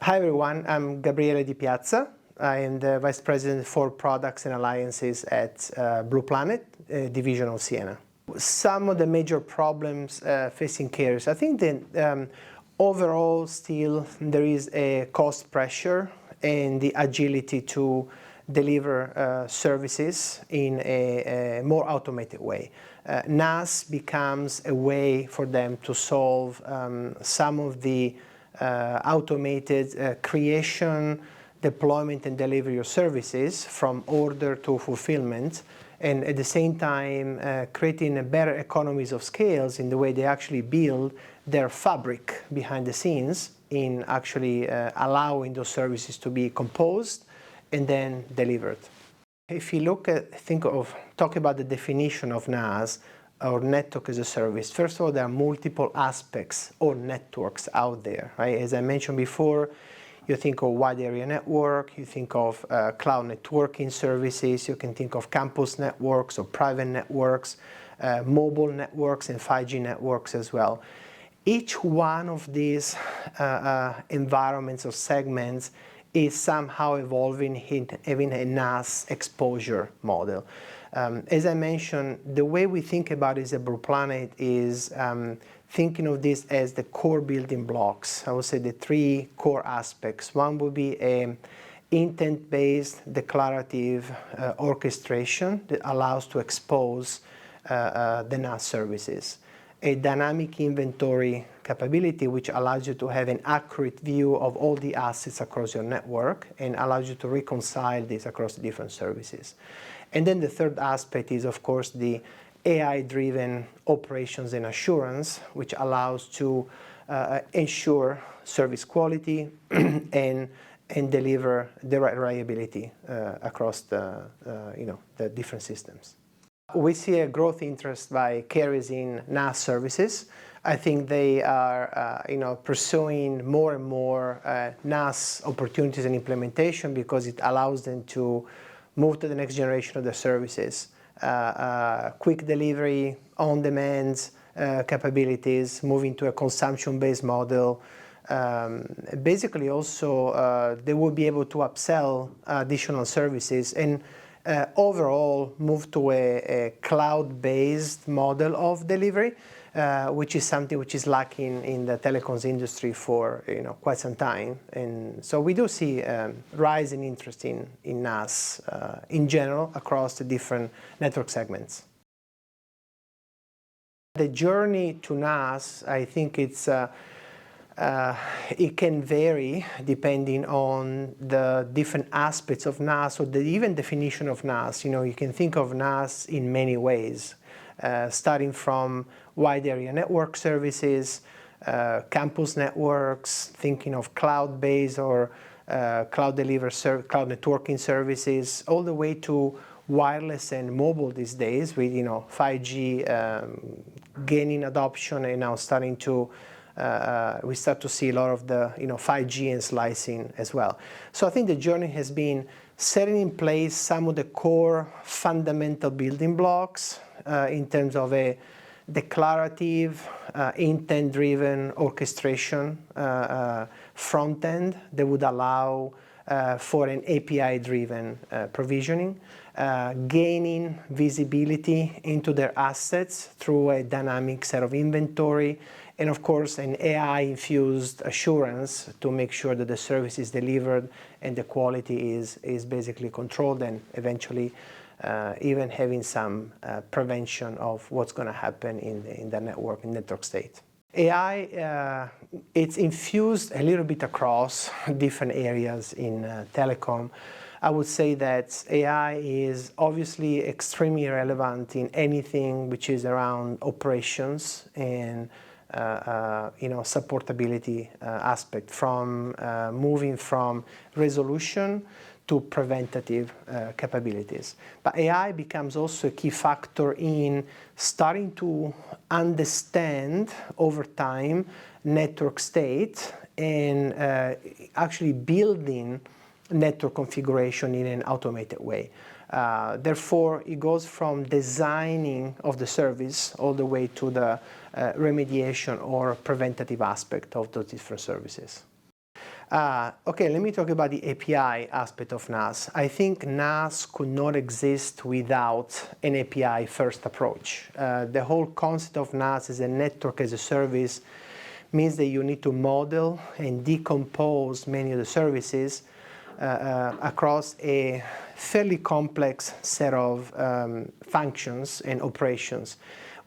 Hi everyone, I'm Gabriele Di Piazza. I am the Vice President for Products and Alliances at Blue Planet, a division of Ciena. Some of the major problems facing carriers, I think that overall still there is a cost pressure and the agility to deliver services in a more automated way. NaaS becomes a way for them to solve some of the automated creation, deployment and delivery of services from order to fulfillment, and at the same time creating a better economies of scales in the way they actually build their fabric behind the scenes in actually allowing those services to be composed and then delivered. If you talk about the definition of NaaS, or network as a service, first of all, there are multiple aspects or networks out there, right? As I mentioned before, you think of wide area network, you think of cloud networking services, you can think of campus networks or private networks, mobile networks and 5G networks as well. Each one of these environments or segments is somehow evolving, having a NaaS exposure model. As I mentioned, the way we think about it as a Blue Planet is thinking of this as the core building blocks. I would say the three core aspects. One would be an intent-based declarative orchestration that allows to expose the NaaS services. A dynamic inventory capability which allows you to have an accurate view of all the assets across your network and allows you to reconcile this across the different services. And then the third aspect is, of course, the AI-driven operations and assurance, which allows to ensure service quality and deliver the right reliability across the different systems. We see a growth interest by carriers in NaaS services. I think they are pursuing more and more NaaS opportunities and implementation because it allows them to move to the next generation of the services. Quick delivery, on-demand capabilities, moving to a consumption-based model. Basically also they will be able to upsell additional services and overall move to a cloud-based model of delivery, which is something which is lacking in the telecoms industry for quite some time. And so we do see rise in interest in NaaS in general across the different network segments. The journey to NaaS, I think it can vary depending on the different aspects of NaaS or the even definition of NaaS. You can think of NaaS in many ways, starting from wide area network services, campus networks, thinking of cloud-based or cloud networking services, all the way to wireless and mobile these days with 5G gaining adoption and now starting to we start to see a lot of the 5G and slicing as well. So I think the journey has been setting in place some of the core fundamental building blocks in terms of a declarative, intent-driven orchestration front end that would allow for an API-driven provisioning, gaining visibility into their assets through a dynamic set of inventory, and of course an AI-infused assurance to make sure that the service is delivered and the quality is basically controlled, and eventually even having some prevention of what's going to happen in the network state. AI, it's infused a little bit across different areas in telecom. I would say that AI is obviously extremely relevant in anything which is around operations and supportability aspect, from moving from resolution to preventative capabilities. But AI becomes also a key factor in starting to understand over time network state and actually building network configuration in an automated way. Therefore, it goes from designing of the service all the way to the remediation or preventative aspect of those different services. Okay, let me talk about the API aspect of NaaS. I think NaaS could not exist without an API first approach. The whole concept of NaaS as a network as a service means that you need to model and decompose many of the services across a fairly complex set of functions and operations,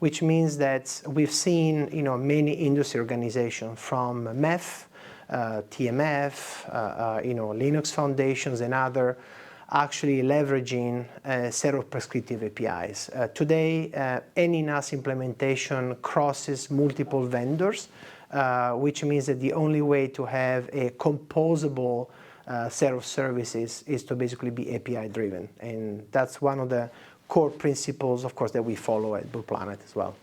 which means that we've seen many industry organizations from MEF, TMF, Linux foundations and other actually leveraging a set of prescriptive APIs. Today, any NaaS implementation crosses multiple vendors, which means that the only way to have a composable set of services is to basically be API driven. And that's one of the core principles, of course, that we follow at Blue Planet as well.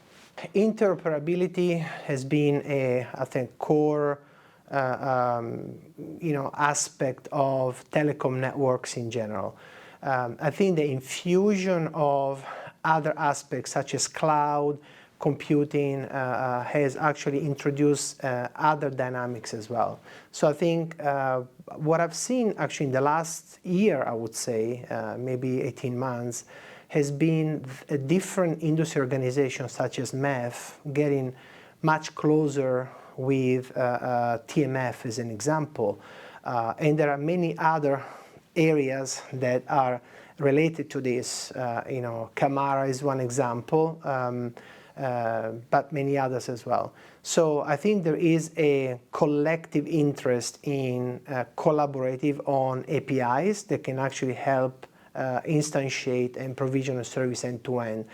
Interoperability has been I think, core aspect of telecom networks in general. I think the infusion of other aspects such as cloud computing has actually introduced other dynamics as well. So I think what I've seen actually in the last year, I would say, maybe 18 months, has been a different industry organizations such as MEF getting much closer with TMF as an example. And there are many other areas that are related to this. Camara is one example, but many others as well. So I think there is a collective interest in collaborative on APIs that can actually help instantiate and provision a service end to end.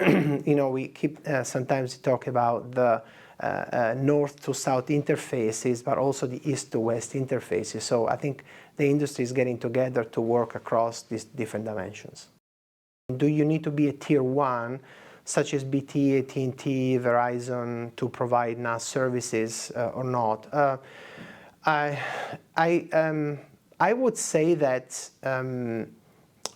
We keep sometimes talk about the north to south interfaces, but also the east to west interfaces. So I think the industry is getting together to work across these different dimensions. Do you need to be a tier one, such as BT, AT&T, Verizon, to provide NaaS services or not? I would say that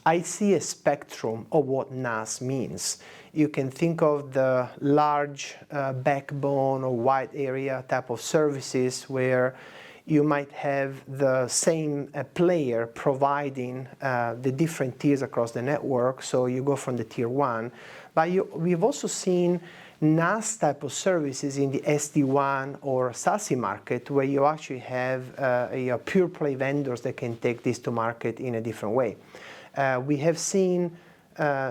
I see a spectrum of what NaaS means. You can think of the large backbone or wide area type of services where you might have the same player providing the different tiers across the network, so you go from the tier one. But we've also seen NaaS type of services in the SD-WAN or SASE market where you actually have pure play vendors that can take this to market in a different way. We have seen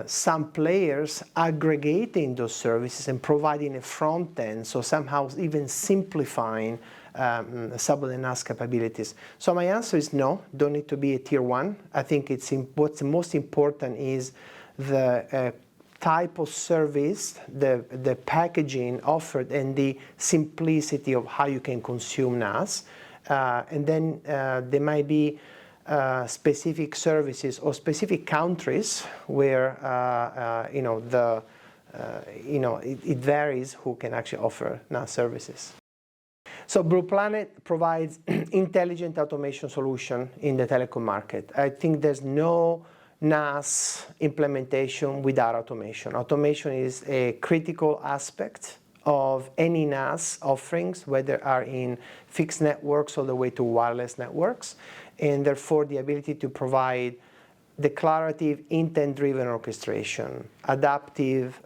some players aggregating those services and providing a front end, so somehow even simplifying some of the NaaS capabilities. So my answer is no, don't need to be a tier one. I think what's most important is the type of service, the packaging offered, and the simplicity of how you can consume NaaS. And then there might be specific services or specific countries where it varies who can actually offer NaaS services. So Blue Planet provides intelligent automation solution in the telecom market. I think there's no NaaS implementation without automation. Automation is a critical aspect of any NaaS offerings, whether are in fixed networks all the way to wireless networks, and therefore the ability to provide declarative intent-driven orchestration, adaptive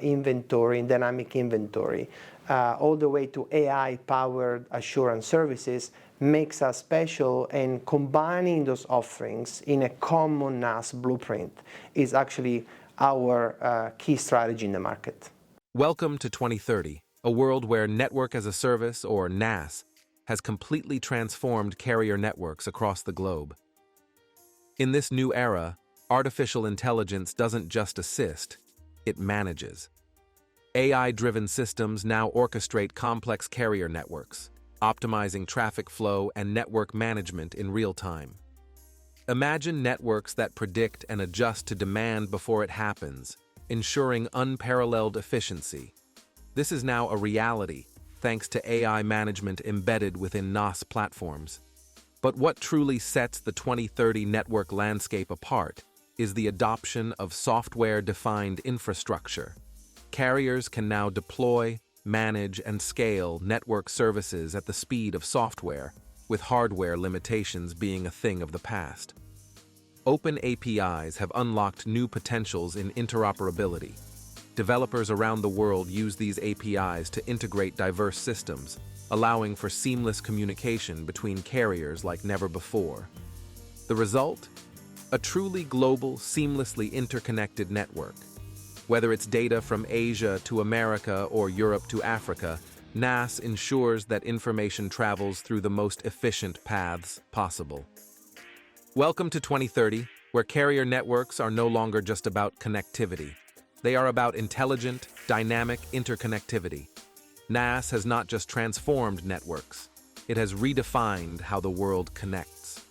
inventory and dynamic inventory, all the way to AI-powered assurance services makes us special, and combining those offerings in a common NaaS blueprint is actually our key strategy in the market. Welcome to 2030, a world where Network as a Service, or NaaS, has completely transformed carrier networks across the globe. In this new era, artificial intelligence doesn't just assist, it manages. AI-driven systems now orchestrate complex carrier networks, optimizing traffic flow and network management in real time. Imagine networks that predict and adjust to demand before it happens, ensuring unparalleled efficiency. This is now a reality, thanks to AI management embedded within NaaS platforms. But what truly sets the 2030 network landscape apart is the adoption of software-defined infrastructure. Carriers can now deploy, manage, and scale network services at the speed of software, with hardware limitations being a thing of the past. Open APIs have unlocked new potentials in interoperability. Developers around the world use these APIs to integrate diverse systems, allowing for seamless communication between carriers like never before. The result? A truly global, seamlessly interconnected network. Whether it's data from Asia to America or Europe to Africa, NaaS ensures that information travels through the most efficient paths possible. Welcome to 2030, where carrier networks are no longer just about connectivity. They are about intelligent, dynamic interconnectivity. NaaS has not just transformed networks, it has redefined how the world connects.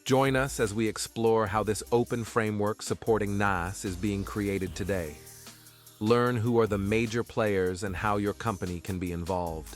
Join us as we explore how this open framework supporting NaaS is being created today. Learn who are the major players and how your company can be involved.